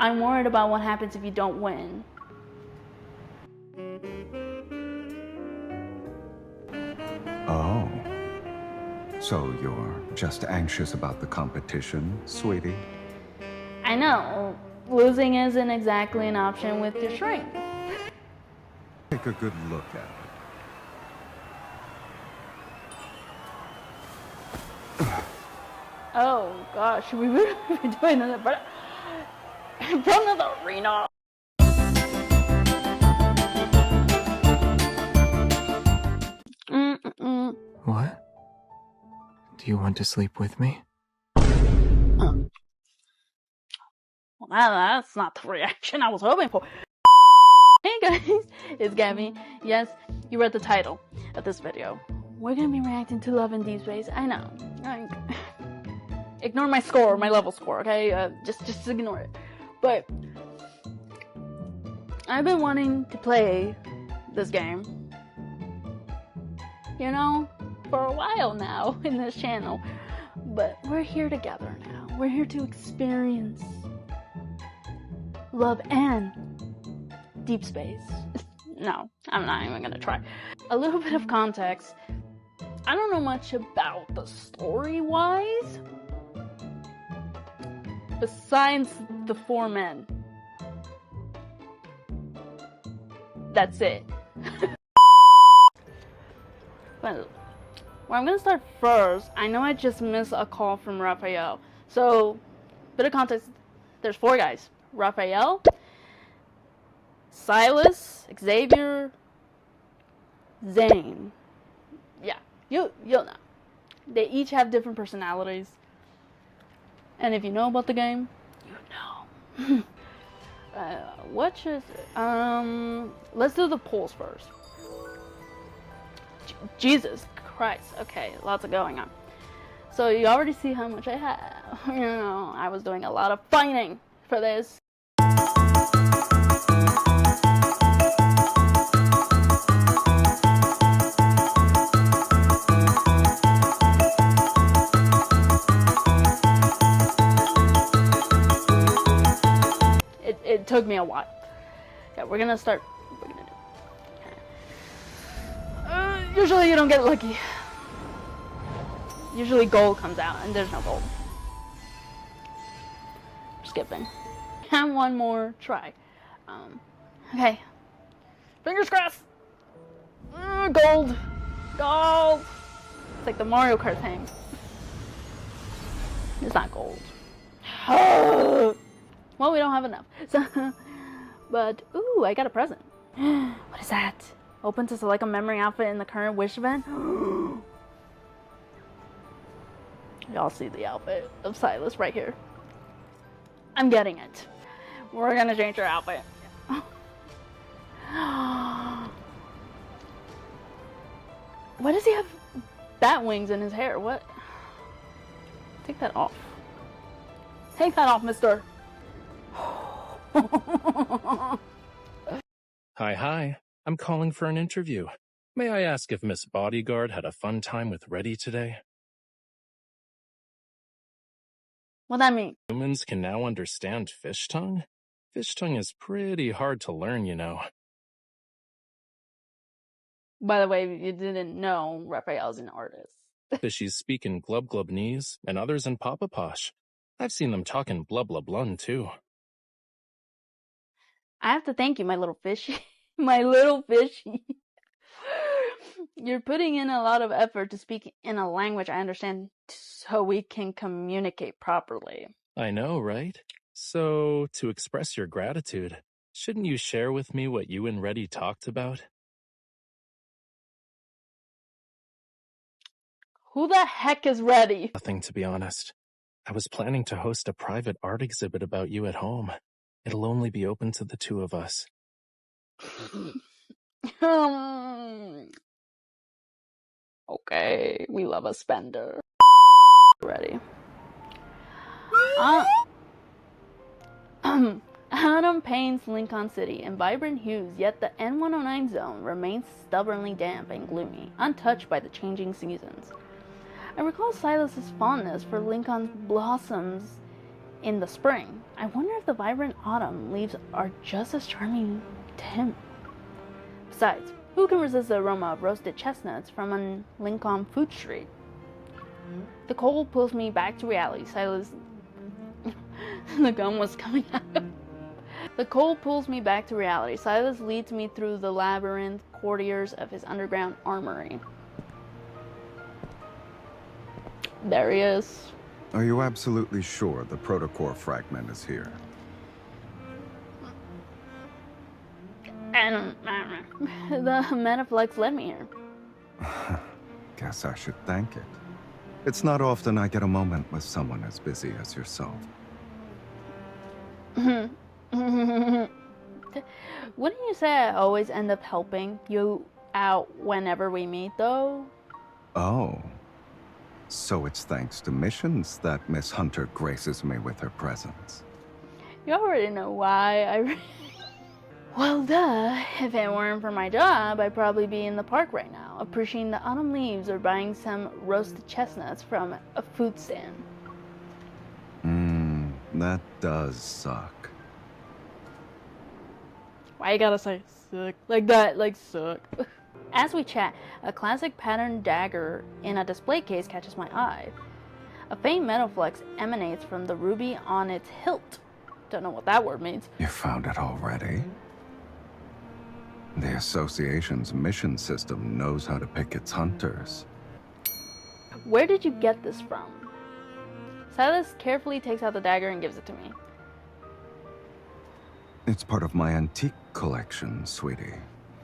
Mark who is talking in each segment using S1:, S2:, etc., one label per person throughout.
S1: I'm worried about what happens if you don't win.
S2: Oh. So you're just anxious about the competition, sweetie?
S1: I know. Losing isn't exactly an option with your strength.
S2: Take a good look at it.
S1: Oh gosh, we would be doing this in front of the arena.
S3: What? Do you want to sleep with me?
S1: Well, that's not the reaction I was hoping for. Hey guys, it's Gabby. Yes, you read the title of this video. We're gonna be reacting to Love in Deepspace. I know. Like, ignore my score, my level score, okay? Just ignore it. But I've been wanting to play this game, you know, for a while now in this channel. But we're here together now. We're here to experience Love and Deepspace. No, I'm not even gonna try. A little bit of context. I don't know much about the story-wise, besides the 4 men. That's it. But where I'm gonna start first, I know I just missed a call from Rafayel. So, bit of context, there's 4 guys. Rafayel, Sylus, Xavier, Zayne. Yeah, you'll know. They each have different personalities. And if you know about the game, you know. Let's do the polls first. Jesus Christ. Okay, lots of going on. So you already see how much I have. You know, I was doing a lot of fighting for this. It took me a while. Okay, we're gonna start. We're gonna do. Okay. Usually you don't get lucky. Usually gold comes out, and there's no gold. Skipping. And one more try. Okay. Fingers crossed. Gold. Gold. It's like the Mario Kart thing. It's not gold. Well, we don't have enough. So, but, ooh, I got a present. What is that? Open to select a memory outfit in the current wish event. Y'all see the outfit of Sylus right here. I'm getting it. We're gonna change our outfit. Why does he have bat wings in his hair? What? Take that off. Take that off, mister.
S4: Hi. I'm calling for an interview. May I ask if Miss Bodyguard had a fun time with Reddy today?
S1: What that mean?
S4: Humans can now understand fish tongue? Fish tongue is pretty hard to learn, you know.
S1: By the way, you didn't know Rafayel's an artist.
S4: Fishies speak in glub glubnese and others in papa posh. I've seen them talk in blub blub blun too.
S1: I have to thank you, my little fishy. My little fishy. You're putting in a lot of effort to speak in a language I understand so we can communicate properly.
S4: I know, right? So, to express your gratitude, shouldn't you share with me what you and Reddy talked about?
S1: Who the heck is Reddy?
S4: Nothing, to be honest. I was planning to host a private art exhibit about you at home. It'll only be open to the 2 of us.
S1: Okay, we love a spender. Ready. Autumn paints Lincoln City in vibrant hues, yet the N109 zone remains stubbornly damp and gloomy, untouched by the changing seasons. I recall Silas's fondness for Lincoln's blossoms in the spring. I wonder if the vibrant autumn leaves are just as charming to him. Besides, who can resist the aroma of roasted chestnuts from a Lincoln food street? The cold pulls me back to reality. Sylus... The gun was coming out. The cold pulls me back to reality. Sylus leads me through the labyrinth corridors of his underground armory. There he is.
S2: Are you absolutely sure the protocore fragment is here?
S1: And the Metaflex led me here.
S2: Guess I should thank it. It's not often I get a moment with someone as busy as yourself.
S1: Wouldn't you say I always end up helping you out whenever we meet, though?
S2: Oh. So it's thanks to missions that Miss Hunter graces me with her presence.
S1: You already know why Well, duh. If it weren't for my job, I'd probably be in the park right now, appreciating the autumn leaves or buying some roasted chestnuts from a food stand.
S2: That does suck.
S1: Why you gotta say suck? Like that, like suck. As we chat, a classic patterned dagger in a display case catches my eye. A faint metal flux emanates from the ruby on its hilt. Don't know what that word means.
S2: You found it already? The Association's mission system knows how to pick its hunters.
S1: Where did you get this from? Sylus carefully takes out the dagger and gives it to me.
S2: It's part of my antique collection, sweetie.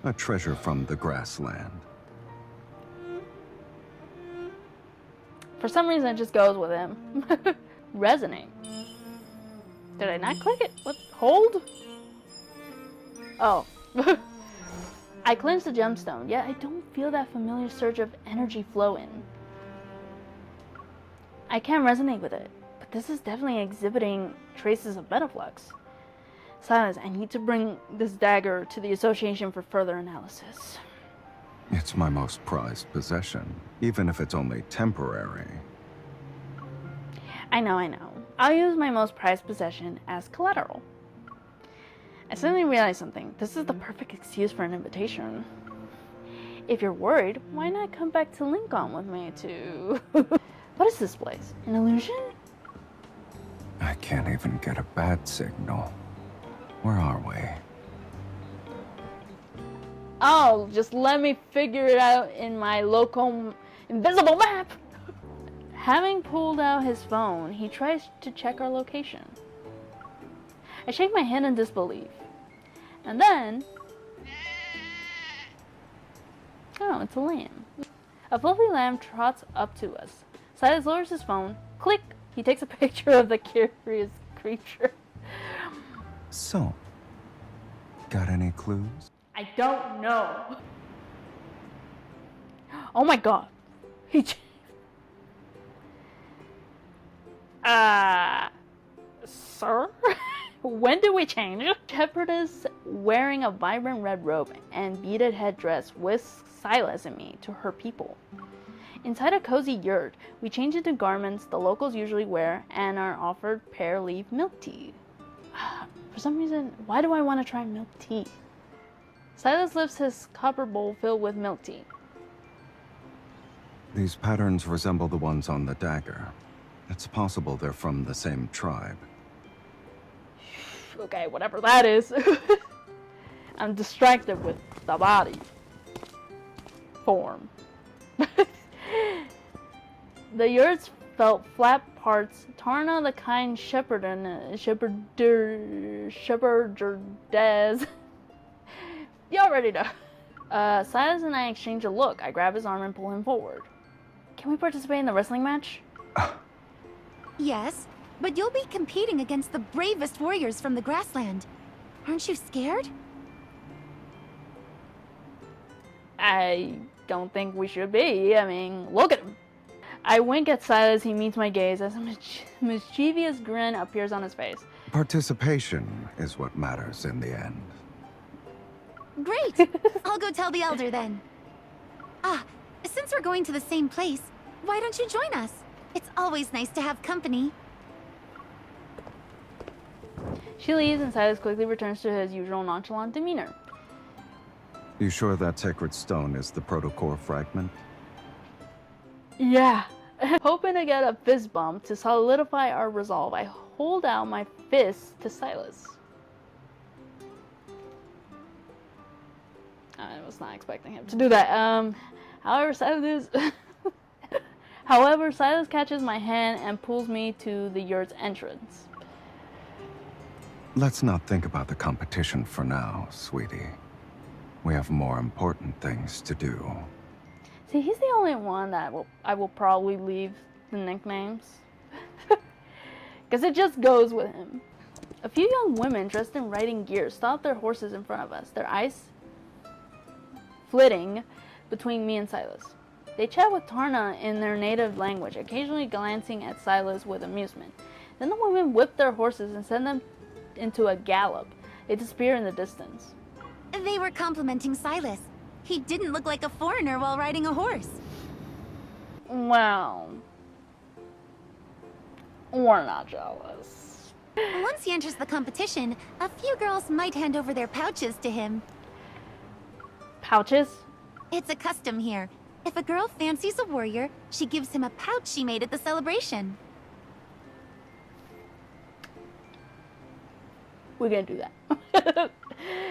S2: A treasure from the Grassland.
S1: For some reason, it just goes with him. Resonate. Did I not click it? What? Hold? Oh. I cleansed the gemstone, yet I don't feel that familiar surge of energy flow in. I can't resonate with it, but this is definitely exhibiting traces of Metaflux. Sylus, I need to bring this dagger to the Association for further analysis.
S2: It's my most prized possession, even if it's only temporary.
S1: I know. I'll use my most prized possession as collateral. I suddenly realized something. This is the perfect excuse for an invitation. If you're worried, why not come back to Lincoln with me to... What is this place? An illusion?
S2: I can't even get a bad signal. Where are we?
S1: Oh, just let me figure it out in my local invisible map. Having pulled out his phone, he tries to check our location. I shake my head in disbelief. And then... Oh, it's a lamb. A fluffy lamb trots up to us. Sylus lowers his phone. Click! He takes a picture of the curious creature.
S2: So, got any clues?
S1: I don't know. Oh my god. Sir? When did we change? Shepherdess wearing a vibrant red robe and beaded headdress whisks Sylus and me to her people. Inside a cozy yurt, we change into garments the locals usually wear and are offered pear leaf milk tea. For some reason, why do I want to try milk tea? Sylus lifts his copper bowl filled with milk tea.
S2: These patterns resemble the ones on the dagger. It's possible they're from the same tribe.
S1: Okay, whatever that is. I'm distracted with the body form. The yurts felt flat parts. Tarna, the kind shepherdess. You already know. Sylus and I exchange a look. I grab his arm and pull him forward. Can we participate in the wrestling match?
S5: Yes, but you'll be competing against the bravest warriors from the Grassland. Aren't you scared?
S1: I don't think we should be. I mean, look at him. I wink at Sylus. He meets my gaze as a mischievous grin appears on his face.
S2: Participation is what matters in the end.
S5: Great! I'll go tell the elder then. Since we're going to the same place, why don't you join us? It's always nice to have company.
S1: She leaves and Sylus quickly returns to his usual nonchalant demeanor.
S2: You sure that sacred stone is the protocore fragment?
S1: Yeah. Hoping to get a fist bump to solidify our resolve, I hold out my fist to Sylus. I was not expecting him to do that. However, Sylus catches my hand and pulls me to the yurt's entrance.
S2: Let's not think about the competition for now, sweetie. We have more important things to do.
S1: See, he's the only one that I will probably leave the nicknames. Because it just goes with him. A few young women dressed in riding gear stop their horses in front of us, their eyes flitting between me and Sylus. They chat with Tarna in their native language, occasionally glancing at Sylus with amusement. Then the women whip their horses and send them into a gallop. They disappear in the distance.
S5: They were complimenting Sylus. He didn't look like a foreigner while riding a horse.
S1: Well, we're not jealous.
S5: Once he enters the competition, a few girls might hand over their pouches to him.
S1: Pouches?
S5: It's a custom here. If a girl fancies a warrior, she gives him a pouch she made at the celebration.
S1: We're gonna do that.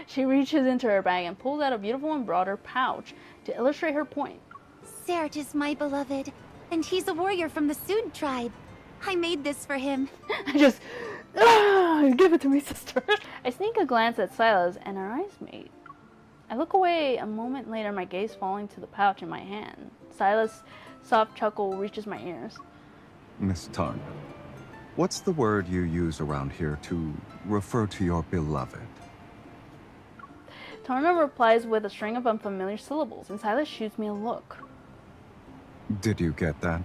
S1: She reaches into her bag and pulls out a beautiful embroidered pouch to illustrate her point.
S5: Sert is my beloved, and he's a warrior from the Sood tribe. I made this for him.
S1: I just, give it to me, sister. I sneak a glance at Sylus and our eyes meet. I look away a moment later, my gaze falling to the pouch in my hand. Sylus' soft chuckle reaches my ears.
S2: Miss Tarna, what's the word you use around here to refer to your beloved?
S1: Tarna replies with a string of unfamiliar syllables, and Sylus shoots me a look.
S2: Did you get that?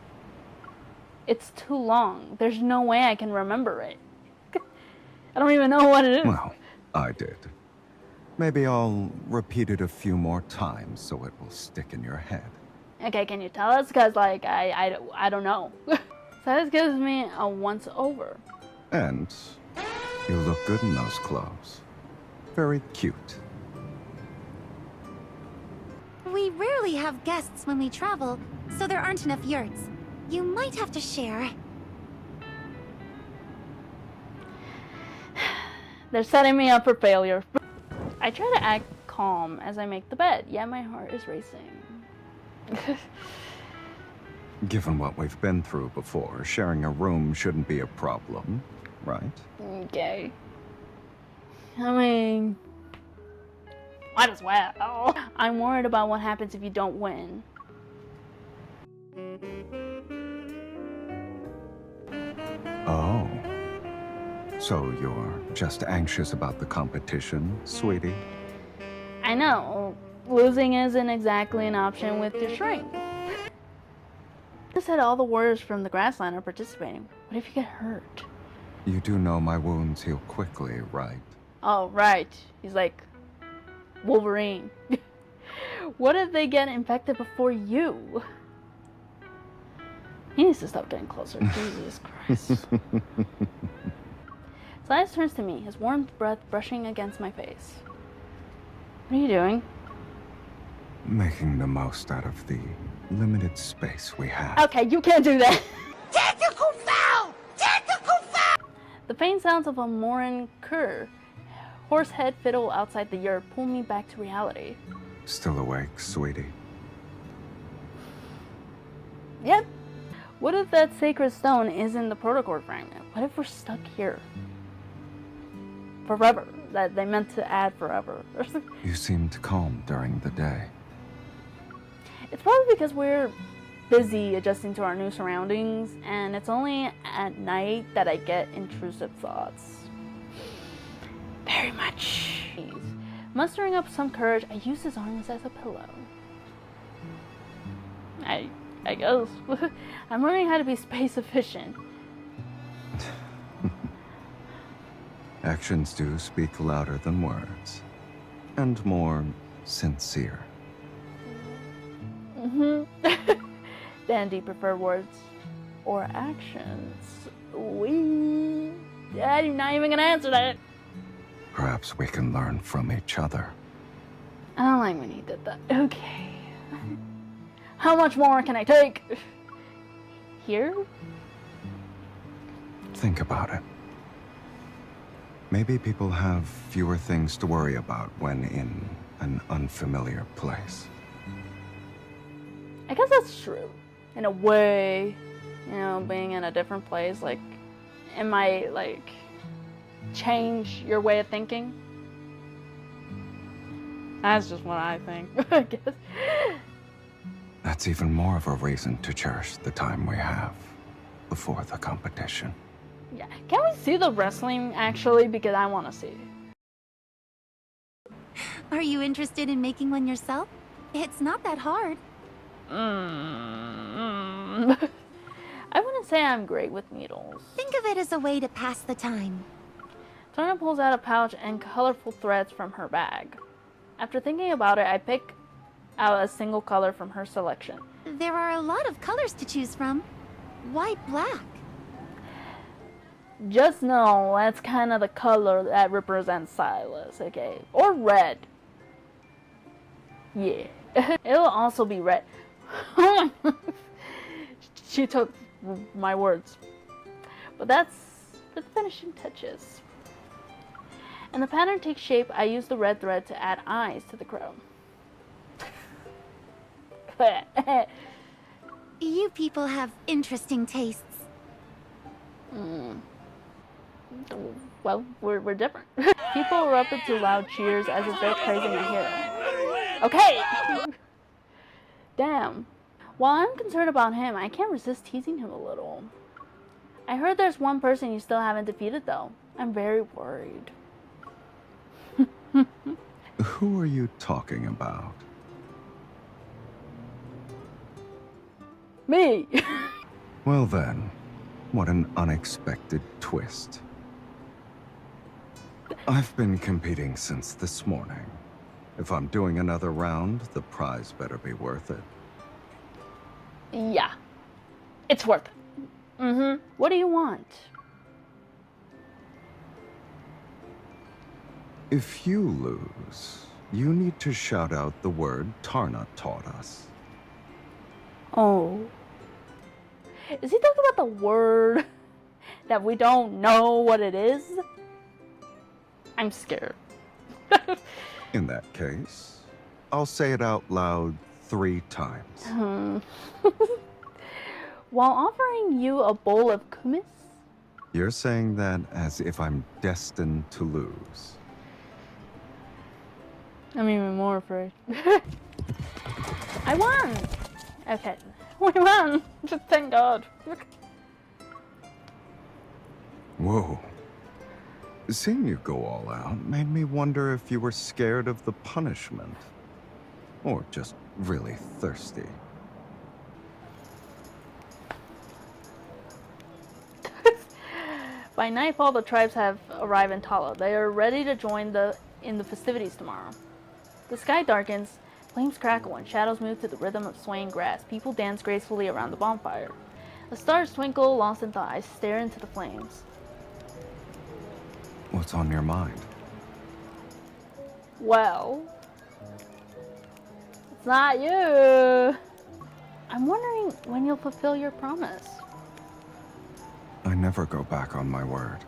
S1: It's too long. There's no way I can remember it. I don't even know what it is.
S2: Well, I did. Maybe I'll repeat it a few more times so it will stick in your head.
S1: Okay, can you tell us? Because, like, I don't know. Sylus gives me a once-over.
S2: And you look good in those clothes. Very cute.
S5: We rarely have guests when we travel, so there aren't enough yurts. You might have to share.
S1: They're setting me up for failure. I try to act calm as I make the bed, yet my heart is racing.
S2: Given what we've been through before, sharing a room shouldn't be a problem, right?
S1: Okay. I mean, might as well. I'm worried about what happens if you don't win.
S2: Oh. So you're just anxious about the competition, sweetie?
S1: I know. Losing isn't exactly an option with your strength. I said all the warriors from the Grassland are participating. What if you get hurt?
S2: You do know my wounds heal quickly, right?
S1: Oh, right. He's like Wolverine. What if they get infected before you? He needs to stop getting closer. Jesus Christ. Sylus turns to me, his warm breath brushing against my face. What are you doing?
S2: Making the most out of the limited space we have.
S1: Okay, you can't do that.
S5: Tactical foul! Tactical foul!
S1: The faint sounds of a Morin cur, horsehead fiddle outside the yurt pull me back to reality.
S2: Still awake, sweetie?
S1: Yep. What if that sacred stone isn't the protocol fragment? What if we're stuck here? Forever. That they meant to add forever.
S2: You seemed calm during the day.
S1: It's probably because we're busy adjusting to our new surroundings, and it's only at night that I get intrusive thoughts. Very much. Mustering up some courage, I use his arms as a pillow. I guess. I'm learning how to be space efficient.
S2: Actions do speak louder than words. And more sincere.
S1: Dan, do you prefer words or actions? I'm not even gonna answer that.
S2: Perhaps we can learn from each other.
S1: I don't like when he did that. Okay. How much more can I take? Here?
S2: Think about it. Maybe people have fewer things to worry about when in an unfamiliar place.
S1: I guess that's true. In a way, you know, being in a different place, like, it might, like, change your way of thinking. That's just what I think, I guess.
S2: That's even more of a reason to cherish the time we have before the competition.
S1: Yeah. Can we see the wrestling, actually? Because I want to see.
S5: Are you interested in making one yourself? It's not that hard.
S1: I wouldn't say I'm great with needles.
S5: Think of it as a way to pass the time.
S1: Turner pulls out a pouch and colorful threads from her bag. After thinking about it, I pick out a single color from her selection.
S5: There are a lot of colors to choose from. Why black?
S1: Just know that's kind of the color that represents Sylus, okay? Or red. Yeah. It'll also be red. She took my words. But that's the finishing touches. And the pattern takes shape. I use the red thread to add eyes to the crow.
S5: You people have interesting tastes.
S1: Well, we're different. People erupted to loud cheers as if they're praising a hero. Okay! Damn. While I'm concerned about him, I can't resist teasing him a little. I heard there's one person you still haven't defeated, though. I'm very worried.
S2: Who are you talking about?
S1: Me!
S2: Well then, what an unexpected twist. I've been competing since this morning. If I'm doing another round, the prize better be worth it.
S1: Yeah. It's worth it. What do you want?
S2: If you lose, you need to shout out the word Tarna taught us.
S1: Oh. Is he talking about the word that we don't know what it is? I'm scared.
S2: In that case, I'll say it out loud 3 times.
S1: While offering you a bowl of kumis?
S2: You're saying that as if I'm destined to lose.
S1: I'm even more afraid. I won! Okay. We won! Just thank God.
S2: Whoa. Seeing you go all out made me wonder if you were scared of the punishment. Or just really thirsty.
S1: By nightfall, the tribes have arrived in Tala. They are ready to join in the festivities tomorrow. The sky darkens, flames crackle, and shadows move to the rhythm of swaying grass. People dance gracefully around the bonfire. The stars twinkle, lost in thought. I stare into the flames.
S2: What's on your mind?
S1: Well, it's not you. I'm wondering when you'll fulfill your promise.
S2: I never go back on my word.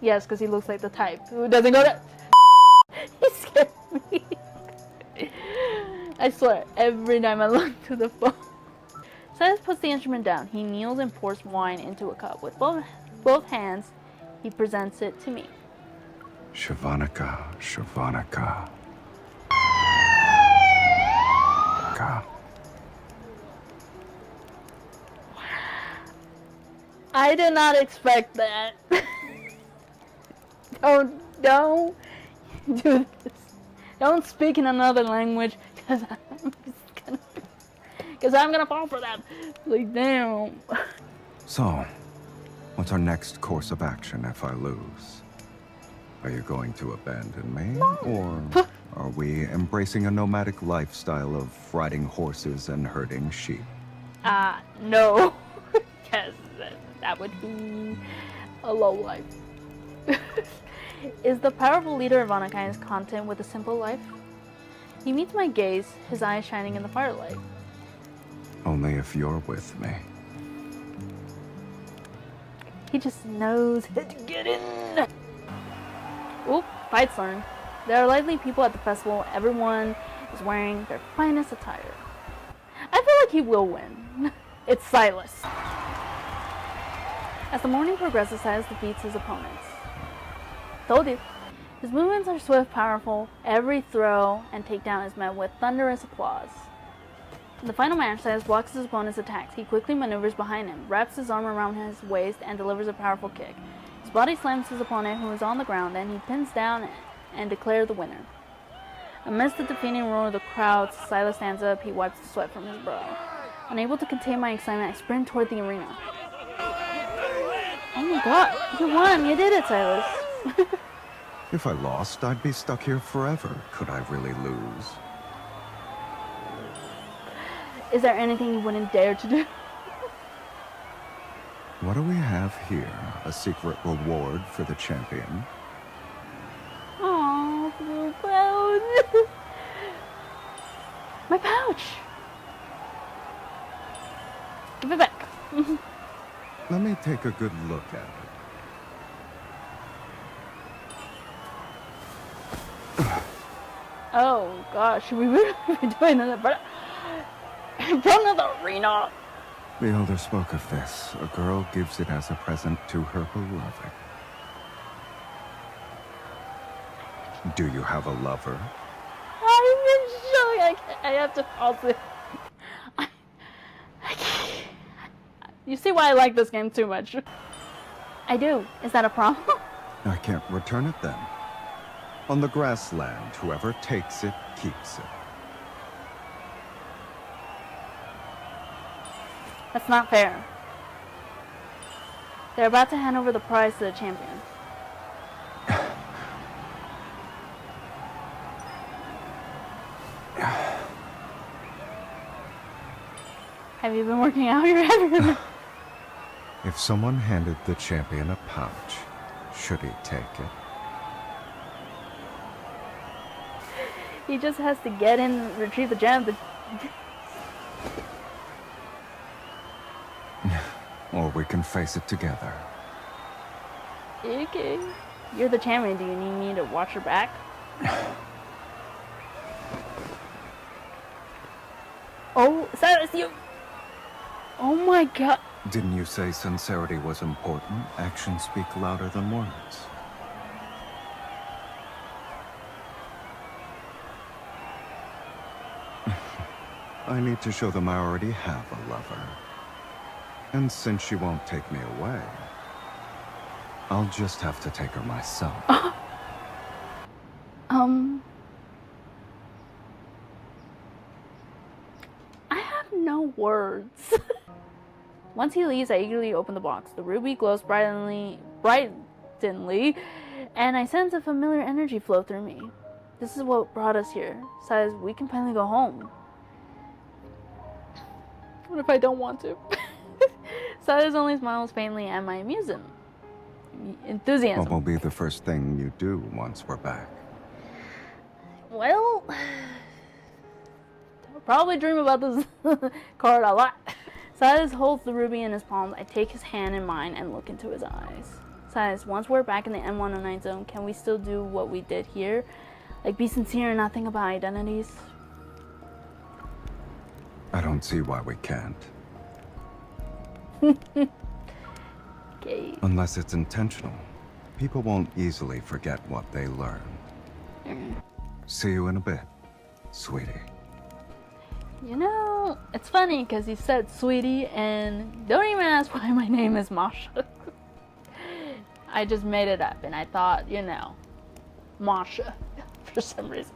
S1: Yes, because he looks like the type who doesn't go to... He scared me. I swear, every time I look to the phone. Sylus puts the instrument down. He kneels and pours wine into a cup. With both hands, he presents it to me.
S2: Shavanika, Shavanika.
S1: I did not expect that. Don't do this. Don't speak in another language, because I'm gonna fall for that. Like, damn.
S2: So, what's our next course of action if I lose? Are you going to abandon me? Or are we embracing a nomadic lifestyle of riding horses and herding sheep?
S1: No. Because that would be a low life. Is the powerful leader of Anakin's content with a simple life? He meets my gaze, his eyes shining in the firelight.
S2: Only if you're with me.
S1: He just knows how to get in. Oop, fights learned. There are lively people at the festival. Everyone is wearing their finest attire. I feel like he will win. It's Sylus. As the morning progresses, Sylus defeats his opponents. Told you. His movements are swift, powerful. Every throw and takedown is met with thunderous applause. In the final match, Sylus blocks his opponent's attacks. He quickly maneuvers behind him, wraps his arm around his waist, and delivers a powerful kick. His body slams his opponent, who is on the ground, and he pins down and declares the winner. Amidst the defeating roar of the crowd, Sylus stands up. He wipes the sweat from his brow. Unable to contain my excitement, I sprint toward the arena. Oh my god, you won! You did it, Sylus!
S2: If I lost, I'd be stuck here forever. Could I really lose?
S1: Is there anything you wouldn't dare to do?
S2: What do we have here? A secret reward for the champion?
S1: Aww, blue pouch. My pouch! Give it back.
S2: Let me take a good look at it.
S1: Oh gosh, should we really be doing that in front of the arena?
S2: The elder spoke of this. A girl gives it as a present to her beloved. Do you have a lover?
S1: I'm in shock. I have to pause it. I can't. You see why I like this game too much. I do. Is that a problem?
S2: I can't return it then. On the grassland, whoever takes it, keeps it.
S1: That's not fair. They're about to hand over the prize to the champion. Have you been working out your head?
S2: If someone handed the champion a pouch, should he take it?
S1: He just has to get in and retrieve the gem.
S2: Or we can face it together.
S1: Okay. You're the champion. Do you need me to watch your back? Oh, Sylus, you... Oh my god.
S2: Didn't you say sincerity was important? Actions speak louder than words. I need to show them I already have a lover. And since she won't take me away, I'll just have to take her myself.
S1: I have no words. Once he leaves, I eagerly open the box. The ruby glows brightly, and I sense a familiar energy flow through me. This is what brought us here. Says we can finally go home. What if I don't want to? Silas only smiles faintly at my enthusiasm.
S2: What will be the first thing you do once we're back?
S1: Well, I'll probably dream about this card a lot. Silas holds the ruby in his palms. I take his hand in mine and look into his eyes. Silas, once we're back in the M109 zone, can we still do what we did here? Like be sincere and not think about identities?
S2: I don't see why we can't.
S1: Okay.
S2: Unless it's intentional. People won't easily forget what they learn. See you in a bit, sweetie.
S1: You know, it's funny because he said sweetie and don't even ask why my name is Masha. I just made it up and I thought, you know, Masha for some reason.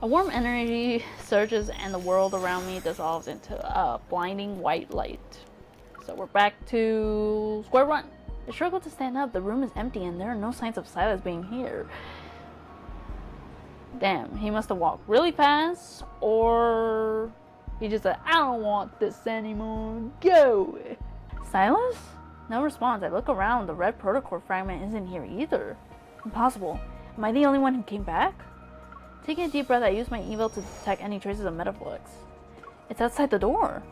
S1: A warm energy surges and the world around me dissolves into a blinding white light. So we're back to square one. I struggle to stand up. The room is empty and there are no signs of Sylus being here. Damn, he must have walked really fast, or he just said, I don't want this anymore, go! Sylus? No response. I look around. The red protocol fragment isn't here either. Impossible. Am I the only one who came back? Taking a deep breath, I use my eval to detect any traces of Metaflix. It's outside the door.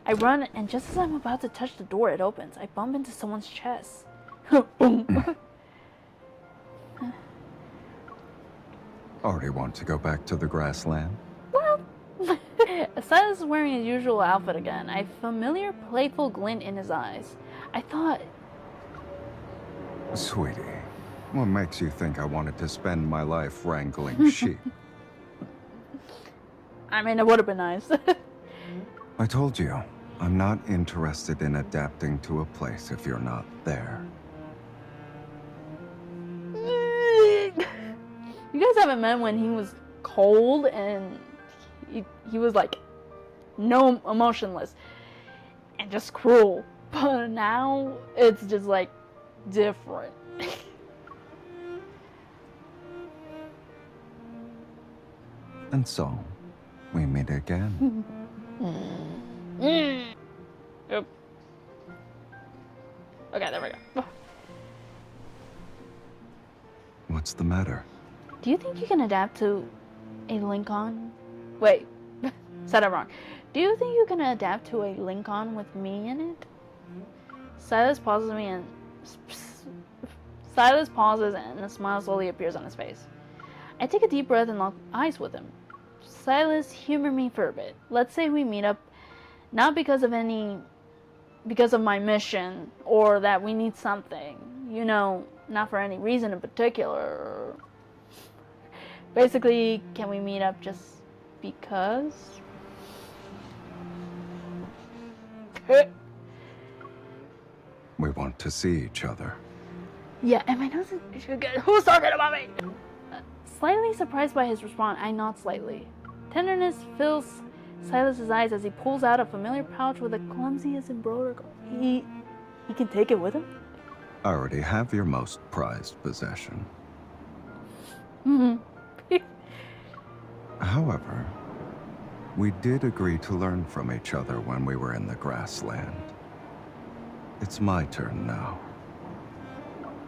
S1: I run, and just as I'm about to touch the door, it opens. I bump into someone's chest. Boom.
S2: Already want to go back to the grassland?
S1: Well, Sylus is wearing his usual outfit again. A familiar, playful glint in his eyes. I thought...
S2: Sweetie, what makes you think I wanted to spend my life wrangling sheep?
S1: I mean, it would have been nice.
S2: I told you, I'm not interested in adapting to a place if you're not there.
S1: You guys haven't met when he was cold and he was like no emotionless and just cruel. But now it's just like different.
S2: And so, we meet again.
S1: Yep. Okay, there we go.
S2: What's the matter?
S1: Do you think you can adapt to a Lincoln? Wait, said it wrong. Do you think you can adapt to a Lincoln with me in it? Sylus pauses and a smile slowly appears on his face. I take a deep breath and lock eyes with him. Sylus, humor me for a bit. Let's say we meet up not because of my mission or that we need something. You know, not for any reason in particular. Basically, can we meet up just because?
S2: We want to see each other.
S1: Yeah, and my nose is good. Who's talking about me? Slightly surprised by his response, I nod slightly. Tenderness fills Sylus's eyes as he pulls out a familiar pouch with the clumsiest embroidery. He can take it with him?
S2: I already have your most prized possession. However, we did agree to learn from each other when we were in the grassland. It's my turn now.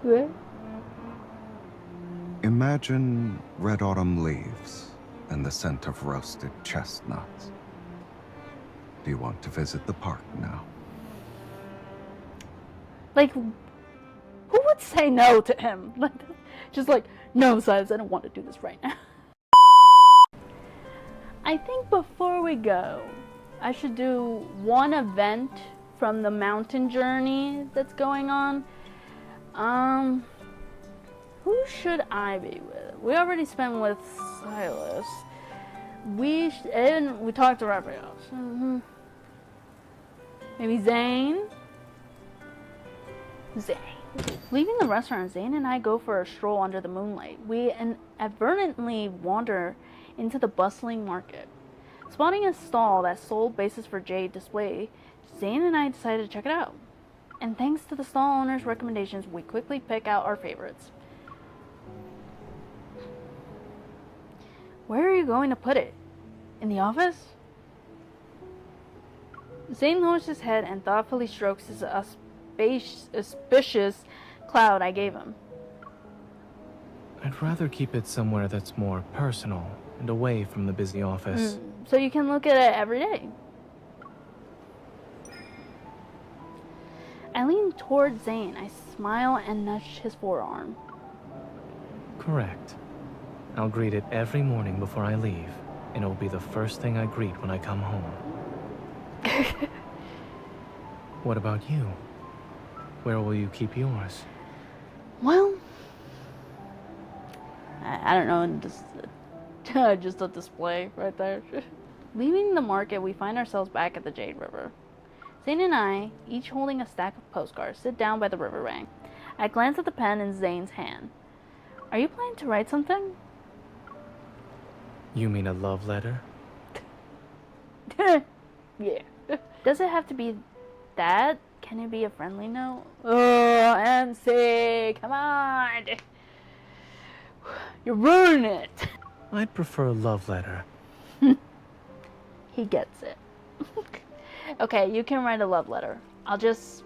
S1: What?
S2: Imagine red autumn leaves and the scent of roasted chestnuts. Do you want to visit the park now?
S1: Like, who would say no to him? Like, just like, no, Sylus, I don't want to do this right now. I think before we go, I should do one event from the mountain journey that's going on. Who should I be with? We already spent with Sylus. We talked to Rafayel. Maybe Zayne? Zayne. Leaving the restaurant, Zayne and I go for a stroll under the moonlight. We inadvertently wander into the bustling market. Spotting a stall that sold bases for jade display, Zayne and I decided to check it out. And thanks to the stall owner's recommendations, we quickly pick out our favorites. Where are you going to put it? In the office? Zayne lowers his head and thoughtfully strokes his auspicious cloud I gave him.
S3: I'd rather keep it somewhere that's more personal and away from the busy office.
S1: So you can look at it every day. I lean toward Zayne. I smile and nudge his forearm.
S3: Correct. I'll greet it every morning before I leave, and it'll be the first thing I greet when I come home. What about you? Where will you keep yours?
S1: Well, I don't know, just a display right there. Leaving the market, we find ourselves back at the Jade River. Zayne and I, each holding a stack of postcards, sit down by the riverbank. I glance at the pen in Zayne's hand. Are you planning to write something?
S3: You mean a love letter?
S1: Yeah. Does it have to be that? Can it be a friendly note? Oh, MC, come on! You're ruining it!
S3: I'd prefer a love letter.
S1: He gets it. Okay, you can write a love letter. I'll just...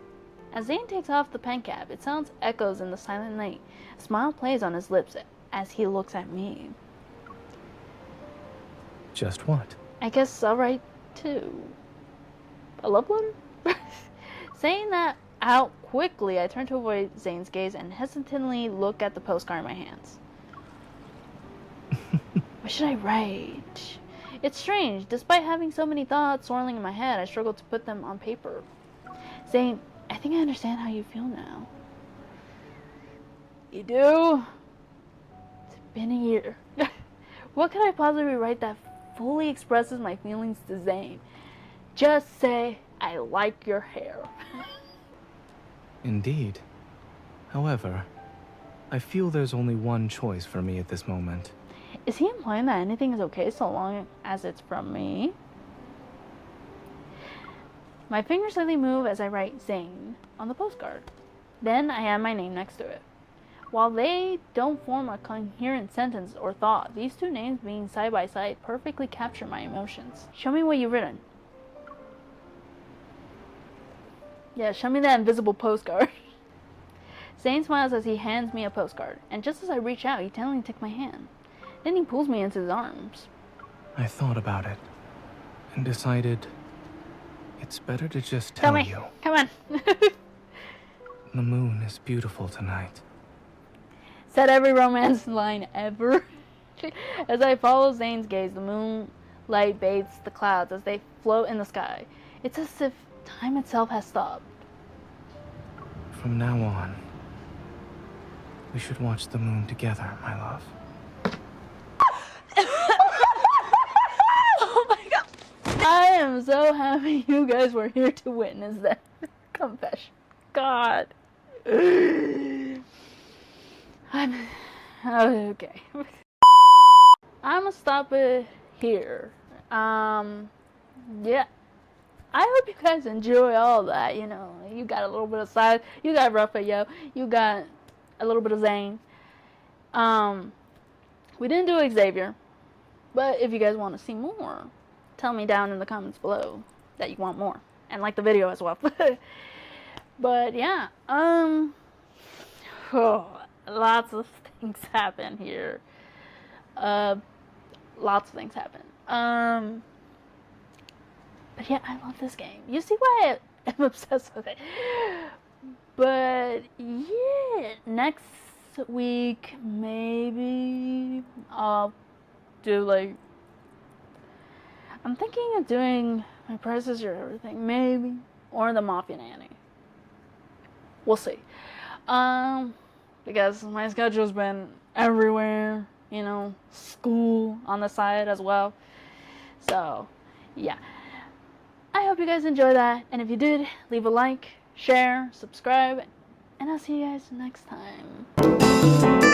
S1: As Zayne takes off the pen cap, it sounds echoes in the silent night. A smile plays on his lips as he looks at me.
S3: Just what?
S1: I guess I'll write too. A love letter? Saying that out quickly, I turn to avoid Zayne's gaze and hesitantly look at the postcard in my hands. What should I write? It's strange. Despite having so many thoughts swirling in my head, I struggle to put them on paper. Zayne, I think I understand how you feel now. You do? It's been a year. What could I possibly write that fully expresses my feelings to Zayne? Just say, I like your hair.
S3: Indeed. However, I feel there's only one choice for me at this moment.
S1: Is he implying that anything is okay so long as it's from me? My fingers slightly move as I write Zayne on the postcard. Then I add my name next to it. While they don't form a coherent sentence or thought, these two names being side by side perfectly capture my emotions. Show me what you've written. Yeah, show me that invisible postcard. Zayne smiles as he hands me a postcard, and just as I reach out, he tenderly takes my hand. Then he pulls me into his arms.
S3: I thought about it and decided it's better to just tell you.
S1: Come on.
S3: The moon is beautiful tonight.
S1: Said every romance line ever. As I follow Zayne's gaze, the moonlight bathes the clouds as they float in the sky. It's as if time itself has stopped.
S3: From now on, we should watch the moon together, my love.
S1: Oh my god. I am so happy you guys were here to witness that confession. God. I'm okay. I'm gonna stop it here. Yeah. I hope you guys enjoy all that. You know, you got a little bit of side. You got Rafayel. You got a little bit of Zayne. We didn't do Xavier, but if you guys want to see more, tell me down in the comments below that you want more, and like the video as well. But yeah, lots of things happen here. Lots of things happen. But yeah, I love this game. You see why I'm obsessed with it. But yeah, next week maybe I'll do like, I'm thinking of doing My Prices or Everything, maybe, or the Mafia Nanny. We'll see. Because my schedule's been everywhere, you know, school on the side as well. So yeah, I hope you guys enjoy that, and if you did, leave a like, share, subscribe, and I'll see you guys next time.